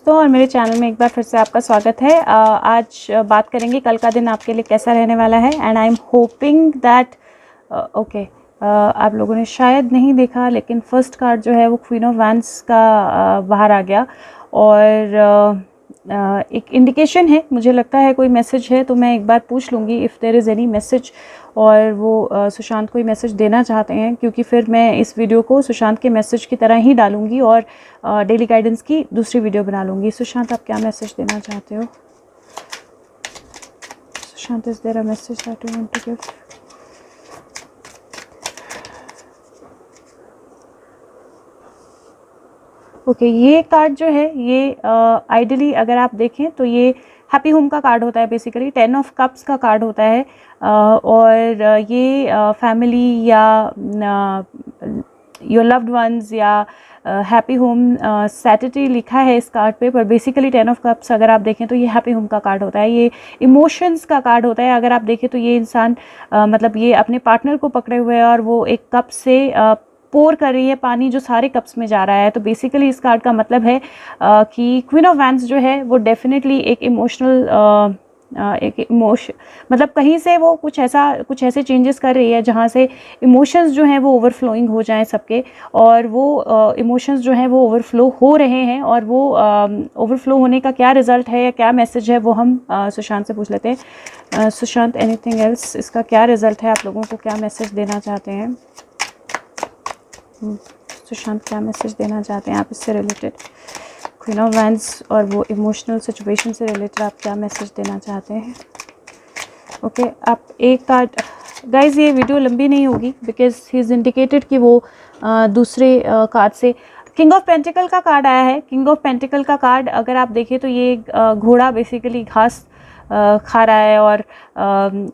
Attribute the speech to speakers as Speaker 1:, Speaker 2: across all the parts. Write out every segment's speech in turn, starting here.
Speaker 1: दोस्तों और मेरे चैनल में एक बार फिर से आपका स्वागत है। आज बात करेंगे कल का दिन आपके लिए कैसा रहने वाला है। And I am hoping that आप लोगों ने शायद नहीं देखा, लेकिन फर्स्ट कार्ड जो है वो क्वीन ऑफ वैंड्स का बाहर आ गया और एक इंडिकेशन है, मुझे लगता है कोई मैसेज है, तो मैं एक बार पूछ लूँगी if there is any message और वो सुशांत कोई मैसेज देना चाहते हैं, क्योंकि फिर मैं इस वीडियो को सुशांत के मैसेज की तरह ही डालूँगी और डेली गाइडेंस की दूसरी वीडियो बना लूँगी। सुशांत, आप क्या मैसेज देना चाहते हो? Sushant, is there a message that you want to give? Okay, ये कार्ड जो है ये आइडियली अगर आप देखें तो ये हैप्पी होम का कार्ड होता है, बेसिकली 10 ऑफ कप्स का कार्ड होता है और ये फैमिली या योर लव्ड वंस या हैप्पी होम सैटरडे लिखा है इस कार्ड पे, पर बेसिकली 10 ऑफ कप्स अगर आप देखें तो ये हैप्पी होम का कार्ड होता है, ये इमोशंस का कार्ड होता है। अगर आप देखें तो ये इंसान मतलब ये अपने पार्टनर को पकड़े हुए है और वो एक कप से पोर कर रही है पानी जो सारे कप्स में जा रहा है। तो बेसिकली इस कार्ड का मतलब है कि क्वीन ऑफ वैंड्स जो है वो डेफिनेटली एक इमोशनल मतलब कहीं से वो कुछ ऐसे चेंजेस कर रही है जहाँ से इमोशंस जो हैं वो ओवरफ्लोइंग हो जाएं सबके, और वो इमोशंस जो हैं वो ओवरफ्लो हो रहे हैं, और वो ओवरफ्लो होने का क्या रिज़ल्ट है या क्या मैसेज है वो हम सुशांत से पूछ लेते हैं। Sushant, anything else? इसका क्या रिज़ल्ट है, आप लोगों को क्या मैसेज देना चाहते हैं? सुशांत, क्या मैसेज देना चाहते हैं आप इससे रिलेटेड? क्वीन ऑफ वैंड्स और वो इमोशनल सिचुएशन से रिलेटेड आप क्या मैसेज देना चाहते हैं? ओके, आप एक कार्ड, गाइज ये वीडियो लंबी नहीं होगी बिकॉज ही इज़ इंडिकेटेड कि वो दूसरे कार्ड से किंग ऑफ पेंटिकल का कार्ड आया है। किंग ऑफ पेंटिकल का कार्ड अगर आप देखें तो ये घोड़ा बेसिकली घास खा रहा है और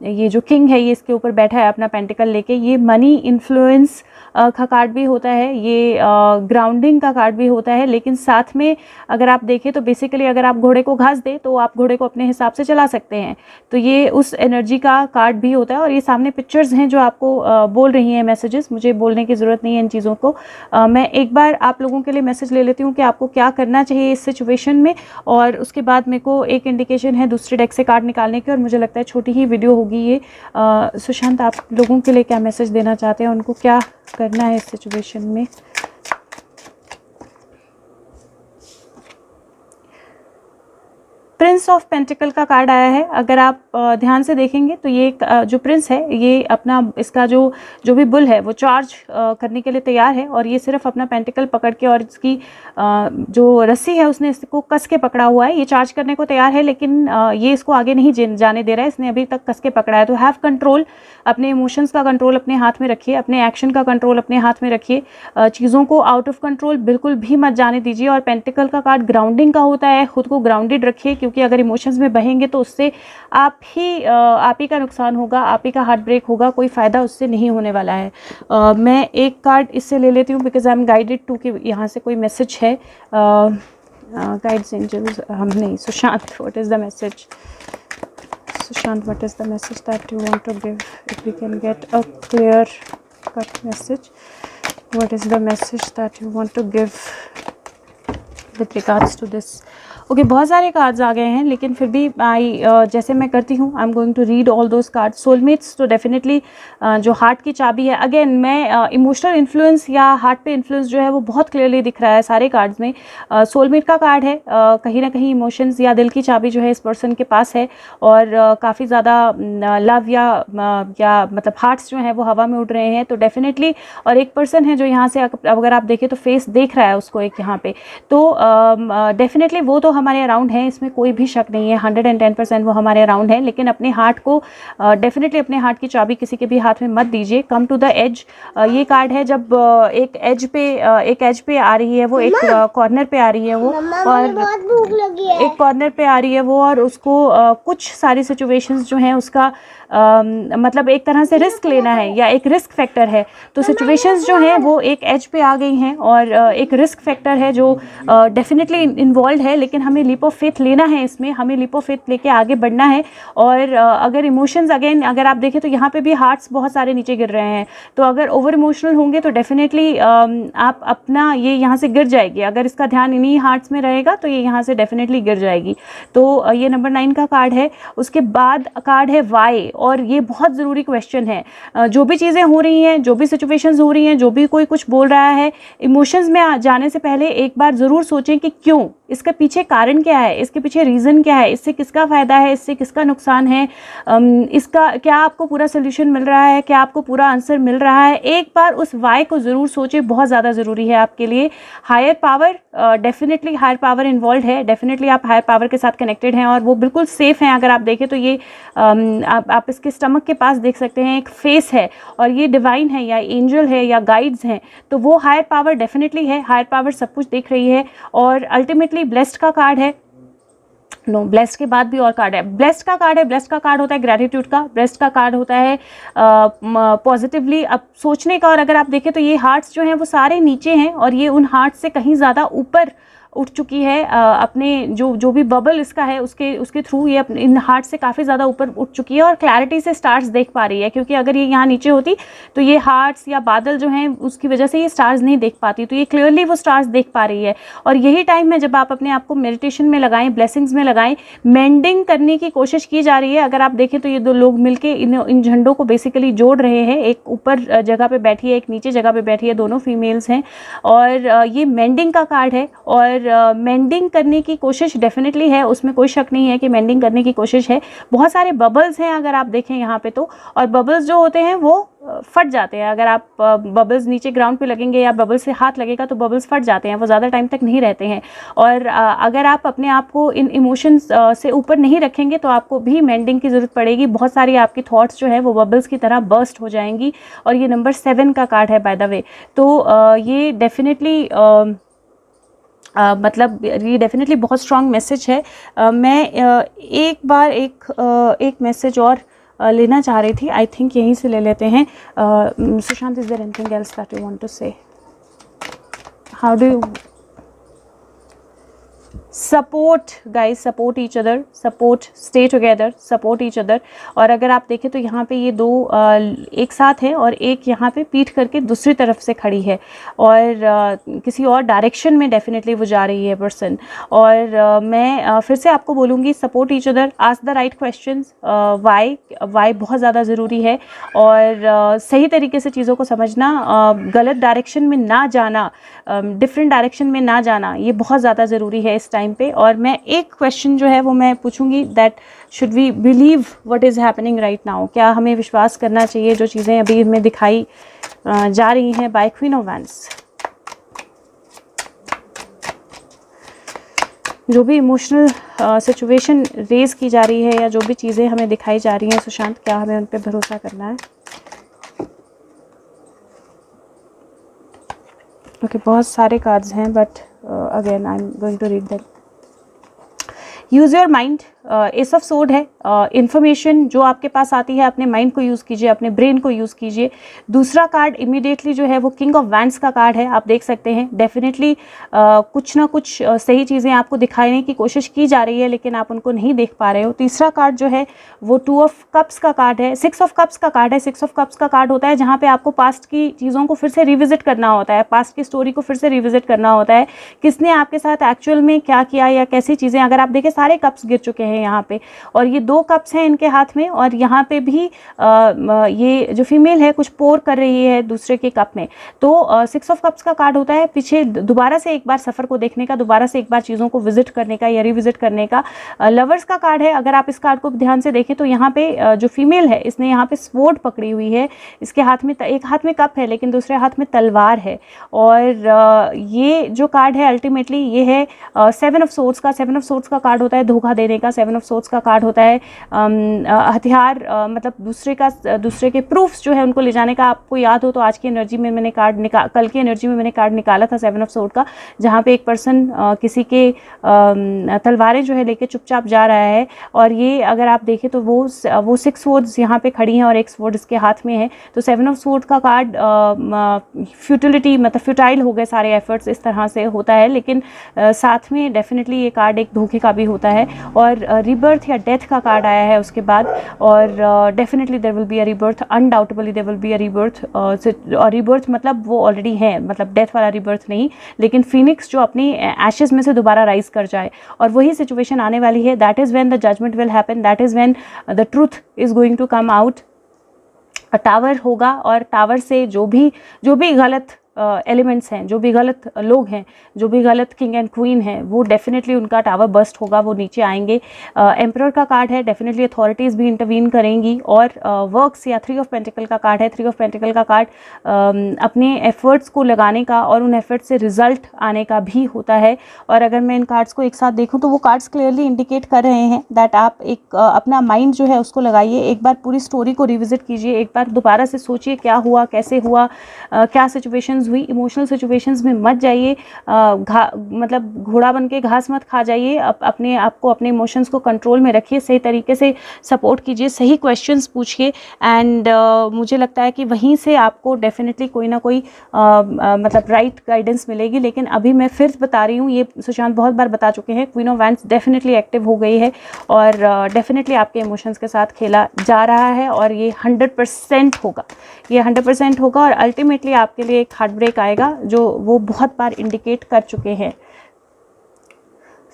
Speaker 1: ये जो किंग है ये इसके ऊपर बैठा है अपना पेंटिकल लेके। ये मनी इन्फ्लुएंस का कार्ड भी होता है, ये ग्राउंडिंग का कार्ड भी होता है, लेकिन साथ में अगर आप देखें तो बेसिकली अगर आप घोड़े को घास दें तो आप घोड़े को अपने हिसाब से चला सकते हैं, तो ये उस एनर्जी का कार्ड भी होता है। और ये सामने पिक्चर्स हैं जो आपको बोल रही हैं मैसेजेस, मुझे बोलने की ज़रूरत नहीं है इन चीज़ों को। मैं एक बार आप लोगों के लिए मैसेज ले लेती हूँ कि आपको क्या करना चाहिए इस सिचुएशन में, और उसके बाद मेरे को एक इंडिकेशन है दूसरे डेक से कार्ड निकालने की, और मुझे लगता है छोटी ही वीडियो होगी ये। सुशांत, आप लोगों के लिए क्या मैसेज देना चाहते हैं, उनको क्या करना है इस सिचुएशन में? प्रिंस ऑफ पेंटिकल का कार्ड आया है। अगर आप ध्यान से देखेंगे तो ये जो प्रिंस है ये अपना इसका जो भी बुल है वो चार्ज करने के लिए तैयार है, और ये सिर्फ अपना पेंटिकल पकड़ के और इसकी जो रस्सी है उसने इसको कस के पकड़ा हुआ है। ये चार्ज करने को तैयार है, लेकिन ये इसको आगे नहीं जाने दे रहा है, इसने अभी तक कस के पकड़ा है। तो हैव कंट्रोल, अपने इमोशंस का कंट्रोल अपने हाथ में रखिए, अपने एक्शन का कंट्रोल अपने हाथ में रखिए, चीज़ों को आउट ऑफ कंट्रोल बिल्कुल भी मत जाने दीजिए। और पेंटिकल का कार्ड ग्राउंडिंग का होता है, खुद को ग्राउंडेड रखिए, क्योंकि अगर इमोशंस में बहेंगे तो उससे आप ही का नुकसान होगा, आप ही का हार्ट ब्रेक होगा, कोई फ़ायदा उससे नहीं होने वाला है। मैं एक कार्ड इससे ले लेती हूँ because I am guided to कि यहाँ से कोई मैसेज है। गाइड्स, एंजल्स, हम नहीं। Sushant, what is the message? Sushant, what is the message that you want to give? If we can get a clear cut message, what is the message that you want to give with regards to this? Okay, बहुत सारे cards आ गए हैं, लेकिन फिर भी जैसे मैं करती हूँ I am going to read all those cards. Soulmates तो डेफिनेटली जो हार्ट की चाबी है, अगेन मैं इमोशनल इन्फ्लुएंस या हार्ट पे इन्फ्लुएंस जो है वो बहुत क्लियरली दिख रहा है सारे कार्ड्स में। सोलमेट का कार्ड है, कहीं ना कहीं इमोशंस या दिल की चाबी जो है इस पर्सन के पास है, और काफ़ी ज़्यादा लव या मतलब हार्ट्स जो हैं वो हवा में उड़ रहे हैं, तो डेफिनेटली। और एक पर्सन है जो यहाँ से अगर आप देखें तो फेस देख रहा है उसको एक यहाँ पे, तो डेफिनेटली वो तो हमारे अराउंड है, इसमें कोई भी शक नहीं है, 110% वो हमारे अराउंड है। लेकिन अपने हार्ट को डेफिनेटली अपने हार्ट की चाबी किसी के भी हाथ में मत दीजिए। कम टू द एज, ये कार्ड है जब एक एज पे आ रही है वो, एक कॉर्नर पे आ रही है वो, और
Speaker 2: बहुत भूख लगी है।
Speaker 1: एक कॉर्नर पे आ रही है वो, और उसको कुछ सारी सिचुएशंस जो हैं उसका मतलब एक तरह से रिस्क लेना है या एक रिस्क फैक्टर है। तो सिचुएशंस जो हैं वो एक एज पे आ गई हैं और एक रिस्क फैक्टर है जो डेफिनेटली इन्वॉल्व है, लेकिन हमें लीप ऑफ फेथ लेना है, इसमें हमें लीप ऑफ फेथ लेके आगे बढ़ना है। और अगर इमोशंस अगेन अगर आप देखें तो यहाँ पे भी हार्ट्स बहुत सारे नीचे गिर रहे हैं, तो अगर ओवर इमोशनल होंगे तो डेफिनेटली आप अपना ये यहाँ से गिर जाएगी। अगर इसका ध्यान इन्हीं हार्ट्स में रहेगा तो ये यहाँ से डेफिनेटली गिर जाएगी। तो ये नंबर 9 का कार्ड है। उसके बाद कार्ड है वाई, और ये बहुत ज़रूरी क्वेश्चन है। जो भी चीज़ें हो रही हैं, जो भी सिचुएशंस हो रही हैं, जो भी कोई कुछ बोल रहा है, इमोशंस में जाने से पहले एक बार ज़रूर सोचें कि क्यों, इसके पीछे कारण क्या है, इसके पीछे रीज़न क्या है, इससे किसका फ़ायदा है, इससे किसका नुकसान है, इसका क्या आपको पूरा सोल्यूशन मिल रहा है, क्या आपको पूरा आंसर मिल रहा है। एक बार उस वाई को ज़रूर सोचें, बहुत ज़्यादा ज़रूरी है आपके लिए। Higher power, definitely higher power involve है, डेफिनेटली आप हायर पावर के साथ कनेक्टेड हैं और वो बिल्कुल सेफ़ हैं। अगर आप देखें तो ये आप इसके स्टमक के पास देख सकते हैं एक फेस है, और ये डिवाइन है या एंजल है या गाइड्स हैं, तो वो हायर पावर डेफिनेटली है। हायर पावर सब कुछ देख रही है। और अल्टीमेटली ब्लेस्ड का कार्ड है। नो, ब्लेस्ड के बाद भी और कार्ड है। ब्लेस्ड का कार्ड है। ब्लेस्ड का कार्ड होता है ग्रैटिट्यूड का। ब्लेस्ड का कार्ड होता है पॉजिटिवली अब सोचने का। और अगर आप देखें तो ये हार्ट्स जो हैं वो सारे नीचे हैं और ये उन हार्ट्स से कहीं ज़्यादा ऊपर उठ चुकी है। अपने जो भी बबल इसका है उसके थ्रू ये इन हार्ट से काफ़ी ज़्यादा ऊपर उठ चुकी है और क्लैरिटी से स्टार्स देख पा रही है। क्योंकि अगर ये यहाँ नीचे होती तो ये हार्ट्स या बादल जो हैं उसकी वजह से ये स्टार्स नहीं देख पाती, तो ये क्लियरली वो स्टार्स देख पा रही है। और यही टाइम है जब आप अपने आप को मेडिटेशन में लगाएं, ब्लेसिंग्स में लगाएं, मेंडिंग करने की कोशिश की जा रही है। अगर आप देखें तो ये दो लोग मिलके इन झंडों को बेसिकली जोड़ रहे हैं। एक ऊपर जगह पे बैठी है, एक नीचे जगह पे बैठी है, दोनों फीमेल्स हैं। और ये मेंडिंग का कार्ड है और मेंडिंग करने की कोशिश डेफिनेटली है, उसमें कोई शक नहीं है कि मेंडिंग करने की कोशिश है। बहुत सारे बबल्स हैं अगर आप देखें यहाँ पे तो, और बबल्स जो होते हैं वो फट जाते हैं। अगर आप बबल्स नीचे ग्राउंड पे लगेंगे या बबल्स से हाथ लगेगा तो बबल्स फट जाते हैं, वो ज़्यादा टाइम तक नहीं रहते हैं। और अगर आप अपने आप को इन इमोशंस से ऊपर नहीं रखेंगे तो आपको भी मेंडिंग की ज़रूरत पड़ेगी। बहुत सारी आपकी थॉट्स जो है वो बबल्स की तरह बर्स्ट हो जाएंगी। और ये नंबर 7 का कार्ड है बाय द वे। तो ये डेफिनेटली मतलब ये डेफिनेटली बहुत स्ट्रॉन्ग मैसेज है। मैं एक बार एक मैसेज और लेना चाह रही थी, आई थिंक यहीं से ले लेते हैं। Sushant, is there anything else that you want to say? How do you support guys, support each other, support, stay together, support each other. और अगर आप देखें तो यहाँ पे ये दो एक साथ हैं और एक यहाँ पे पीठ करके दूसरी तरफ से खड़ी है और किसी और डायरेक्शन में डेफिनेटली वो जा रही है पर्सन। और मैं फिर से आपको बोलूँगी, support each other, ask the right questions. Why बहुत ज़्यादा ज़रूरी है और सही तरीके से चीज़ों को समझना, गलत डायरेक्शन में ना जाना, डिफरेंट डायरेक्शन में ना जाना, ये बहुत ज़्यादा ज़रूरी है इस टाइम पे। और मैं एक क्वेश्चन जो है वो मैं पूछूंगी, that should we believe what is happening right now? क्या हमें विश्वास करना चाहिए जो चीज़ें अभी हमें दिखाई जा रही हैं बाय क्वीन ऑफ वैंड्स? जो भी इमोशनल सिचुएशन रेज की जा रही है या जो भी चीज़ें हमें दिखाई जा रही हैं सुशांत, क्या हमें उन पर भरोसा करना है? ओके, बहुत सारे कार्ड्स हैं but again I am going to read that. Use your mind, ace of sword है। इन्फॉर्मेशन जो आपके पास आती है अपने माइंड को यूज़ कीजिए, अपने ब्रेन को यूज़ कीजिए। दूसरा कार्ड इमीडिएटली जो है वो किंग ऑफ वैंड्स का कार्ड है, आप देख सकते हैं। डेफिनेटली कुछ ना कुछ सही चीज़ें आपको दिखाने की कोशिश की जा रही है लेकिन आप उनको नहीं देख पा रहे हो। तीसरा कार्ड जो है वो 2 ऑफ कप्स का कार्ड है, 6 ऑफ कप्स का कार्ड है। 6 ऑफ कप्स का कार्ड होता है जहाँ पे आपको पास्ट की चीज़ों को फिर से रिविजिट करना होता है, पास्ट की स्टोरी को फिर से रिविजिट करना होता है, किसने आपके साथ एक्चुअल में क्या किया या कैसी चीज़ें। अगर आप देखें सारे कप्स गिर चुके हैं यहाँ पे और ये 2 कप्स हैं इनके हाथ में और यहाँ पे भी ये जो फीमेल है कुछ पोर कर रही है दूसरे के कप में। तो 6 ऑफ कप्स का कार्ड होता है पीछे दोबारा से एक बार सफ़र को देखने का, दोबारा से एक बार चीज़ों को विजिट करने का या रिविजिट करने का। लवर्स का कार्ड है। अगर आप इस कार्ड को ध्यान से देखें तो यहाँ पे जो फीमेल है इसने यहाँ पे स्वॉर्ड पकड़ी हुई है, इसके हाथ में एक हाथ में कप है लेकिन दूसरे हाथ में तलवार है। और ये जो कार्ड है अल्टीमेटली ये है 7 ऑफ सोर्ड्स का। 7 ऑफ सोर्ड्स का कार्ड होता है धोखा देने का। 7 ऑफ सोर्ड्स का कार्ड होता है हथियार, मतलब दूसरे के प्रूफ्स जो है उनको ले जाने का। आपको याद हो तो आज की एनर्जी में मैंने कल की एनर्जी में मैंने कार्ड निकाला था 7 ऑफ सोर्ड का, जहाँ पे एक पर्सन किसी के तलवारें जो है लेके चुपचाप जा रहा है। और ये अगर आप देखें तो वो 6 स्वॉर्ड्स यहाँ पे खड़ी हैं और एक स्वॉर्ड इसके हाथ में है। तो 7 ऑफ स्वॉर्ड का कार्ड फ्यूटिलिटी, मतलब फ्यूटाइल हो गए सारे एफर्ट्स, इस तरह से होता है। लेकिन साथ में डेफिनेटली ये कार्ड एक धोखे का भी होता है और रीबर्थ या डेथ का कार्ड आया है उसके बाद। और definitely there will be a rebirth, undoubtedly there will be a rebirth. और रीबर्थ मतलब वो ऑलरेडी है, मतलब डेथ वाला रीबर्थ नहीं, लेकिन फिनिक्स जो अपनी एशेज में से दोबारा राइज कर जाए, और वही सिचुएशन आने वाली है। That is when the judgement will happen, that is when the truth is going to come out. Tower होगा और टावर से जो भी गलत एलिमेंट्स हैं, जो भी गलत लोग हैं, जो भी गलत किंग एंड क्वीन हैं, वो डेफिनेटली उनका टावर बस्ट होगा, वो नीचे आएंगे। एम्परर का कार्ड है, डेफिनेटली अथॉरिटीज़ भी इंटरवीन करेंगी। और वर्क्स या 3 ऑफ पेंटिकल का कार्ड है। 3 ऑफ पेंटिकल का कार्ड अपने एफर्ट्स को लगाने का और उन एफर्ट्स से रिजल्ट आने का भी होता है। और अगर मैं इन कार्ड्स को एक साथ देखूँ तो वो कार्ड्स क्लियरली इंडिकेट कर रहे हैं दैट आप एक अपना माइंड जो है उसको लगाइए, एक बार पूरी स्टोरी को रिविजिट कीजिए, एक बार दोबारा से सोचिए क्या हुआ, कैसे हुआ, क्या सिचुएशंस हुई। इमोशनल सिचुएशंस में मत जाइए, मतलब घोड़ा बन के घास मत खा जाइए। अपने आप को, अपने इमोशंस को कंट्रोल में रखिए, सही तरीके से सपोर्ट कीजिए, सही क्वेश्चंस पूछिए। एंड मुझे लगता है कि वहीं से आपको डेफिनेटली कोई ना कोई मतलब राइट गाइडेंस मिलेगी। लेकिन अभी मैं फिर बता रही हूँ, ये सुशांत बहुत बार बता चुके हैं, queen of wands definitely active हो गई है और डेफिनेटली आपके इमोशंस के साथ खेला जा रहा है। और ये 100% होगा, ये 100% होगा। और अल्टीमेटली आपके लिए एक हार्ट ब्रेक आएगा जो वो बहुत बार इंडिकेट कर चुके हैं।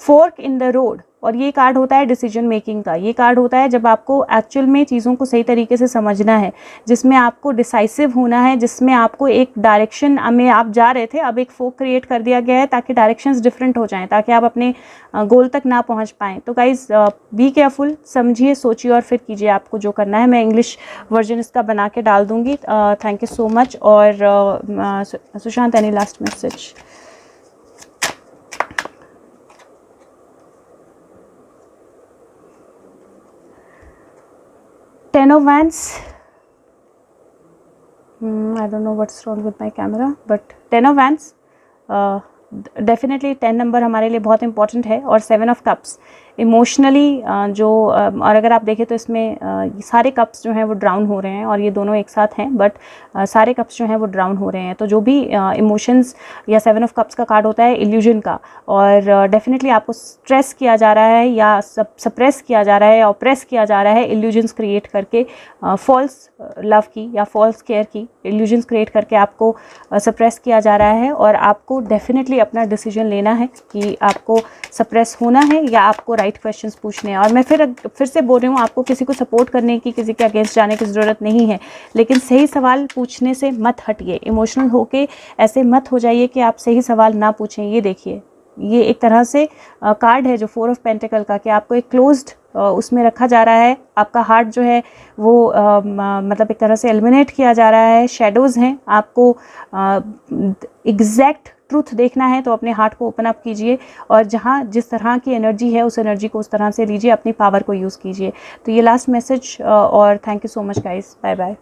Speaker 1: फोर्क इन द रोड, और ये कार्ड होता है डिसीजन मेकिंग का। ये कार्ड होता है जब आपको एक्चुअल में चीज़ों को सही तरीके से समझना है, जिसमें आपको डिसाइसिव होना है, जिसमें आपको एक डायरेक्शन में आप जा रहे थे, अब एक फोक क्रिएट कर दिया गया है ताकि डायरेक्शंस डिफरेंट हो जाएं, ताकि आप अपने गोल तक ना पहुंच पाएँ। तो गाइज बी केयरफुल, समझिए, सोचिए और फिर कीजिए आपको जो करना है। मैं इंग्लिश वर्जन इसका बना के डाल दूँगी। Thank you so much. और Sushant, any last message? Ten of Wands. I don't know what's wrong with my camera, but Ten of Wands. Definitely 10 number हमारे लिए बहुत इंपॉर्टेंट है। और 7 ऑफ कप्स इमोशनली जो और अगर आप देखें तो इसमें सारे कप्स जो हैं वो ड्राउन हो रहे हैं, और ये दोनों एक साथ हैं, बट सारे कप्स जो हैं वो ड्राउन हो रहे हैं। तो जो भी इमोशंस या 7 ऑफ कप्स का कार्ड होता है इल्यूजन का, और डेफिनेटली आपको स्ट्रेस किया जा रहा है या सप्रेस किया जा रहा है या ऑप्रेस किया जा रहा है इल्यूजन्स क्रिएट करके, फॉल्स लव की या फॉल्स केयर की इल्यूजन्स क्रिएट करके आपको सप्रेस किया जा रहा है। और आपको डेफिनेटली अपना डिसीजन लेना है कि आपको सप्रेस होना है या आपको राइट क्वेश्चंस पूछने हैं। और मैं फिर से बोल रही हूँ, आपको किसी को सपोर्ट करने की, किसी के अगेंस्ट जाने की ज़रूरत नहीं है, लेकिन सही सवाल पूछने से मत हटिए। इमोशनल होके ऐसे मत हो जाइए कि आप सही सवाल ना पूछें। ये देखिए, ये एक तरह से कार्ड है जो 4 ऑफ पेंटिकल का, कि आपको एक क्लोज्ड उसमें रखा जा रहा है। आपका हार्ट जो है वो मतलब एक तरह से एलिमिनेट किया जा रहा है, शेडोज़ हैं। आपको एग्जैक्ट ट्रूथ देखना है तो अपने हार्ट को ओपन अप कीजिए, और जहाँ जिस तरह की एनर्जी है उस एनर्जी को उस तरह से लीजिए, अपनी पावर को यूज़ कीजिए। तो ये लास्ट मैसेज, और thank you so much guys, bye bye.